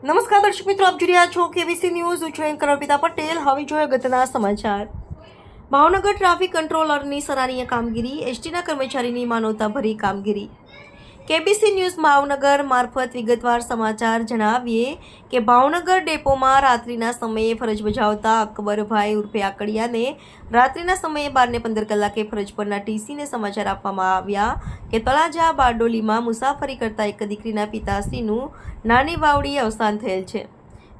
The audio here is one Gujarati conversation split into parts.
નમસ્કાર દર્શક મિત્રો, આપ જોઈ રહ્યા છો કેબીસી ન્યૂઝ. હું છું એન્કર અર્પિતા પટેલ. હવે જોઈએ અગત્યના સમાચાર. ભાવનગર ટ્રાફિક કંટ્રોલરની સરાહનીય કામગીરી, એસટીના કર્મચારીની માનવતાભરી કામગીરી. કેબીસી ન્યૂઝ ભાવનગર મારફત વિગતવાર સમાચાર જણાવીએ કે ભાવનગર ડેપોમાં રાત્રિના સમયે ફરજ બજાવતા અકબરભાઈ ઉર્ફે આકડિયાને રાત્રિના સમયે 12:15 કલાકે ફરજ પરના ટીસીને સમાચાર આપવામાં આવ્યા કે તળાજા બારડોલીમાં મુસાફરી કરતા એક દીકરીના પિતાશ્રીનું નાની વાવડીએ અવસાન થયેલ છે.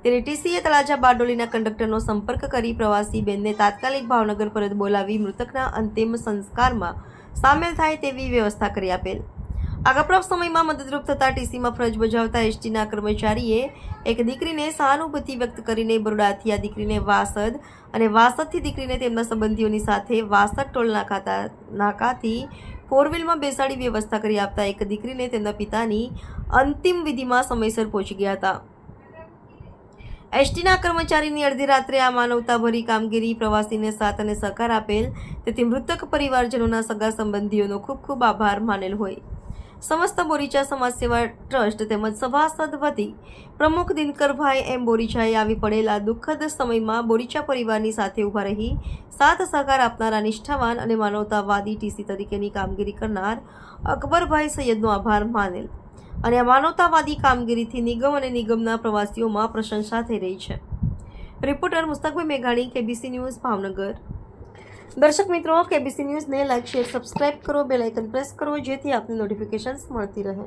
ત્યારે ટીસીએ તળાજા બારડોલીના કંડક્ટરનો સંપર્ક કરી પ્રવાસી બેનને તાત્કાલિક ભાવનગર પરત બોલાવી મૃતકના અંતિમ સંસ્કારમાં સામેલ થાય તેવી વ્યવસ્થા કરી આપેલ. આગળ સમયમાં મદદરૂપ થતા ટીસીમાં ફરજ બજાવતા એસટીના કર્મચારીએ એક દીકરીને સહાનુભૂતિ વ્યક્ત કરીને બરોડાથી આ દીકરીને વાસદ અને વાસદથી દીકરીને તેમના સંબંધીઓની સાથે વાસદ ટોલ નાકાથી ફોરવ્હીલમાં બેસાડી વ્યવસ્થા કરી આપતા એક દીકરીને તેમના પિતાની અંતિમ વિધિમાં સમયસર પહોંચી ગયા હતા. એસટીના કર્મચારીની અડધી રાત્રે આ માનવતાભરી કામગીરી પ્રવાસીને સાથ અને સહકાર આપેલ, તેથી મૃતક પરિવારજનોના સગા સંબંધીઓનો ખૂબ ખૂબ આભાર માનેલ હોય. સમસ્ત બોરીચા સમાજ સેવા ટ્રસ્ટ તેમજ સભાસદ વતી પ્રમુખ દિનકરભાઈ એમ બોરીચાએ આવી પડેલા દુઃખદ સમયમાં બોરીચા પરિવારની સાથે ઊભા રહી સાથ સહકાર આપનારા નિષ્ઠાવાન અને માનવતાવાદી ટીસી તરીકેની કામગીરી કરનાર અકબરભાઈ સૈયદનો આભાર માનેલ અને આ માનવતાવાદી કામગીરીથી નિગમ અને નિગમના પ્રવાસીઓમાં પ્રશંસા થઈ રહી છે. રિપોર્ટર મુસ્તકભાઈ મેઘાણી, કેબીસી ન્યૂઝ, ભાવનગર. દર્શક મિત્રો, કેબીસી ન્યૂઝને લાઇક, શેર, સબસ્ક્રાઇબ કરો, બેલ આઇકન પ્રેસ કરો જેથી આપને નોટિફિકેશન્સ મળતી રહે.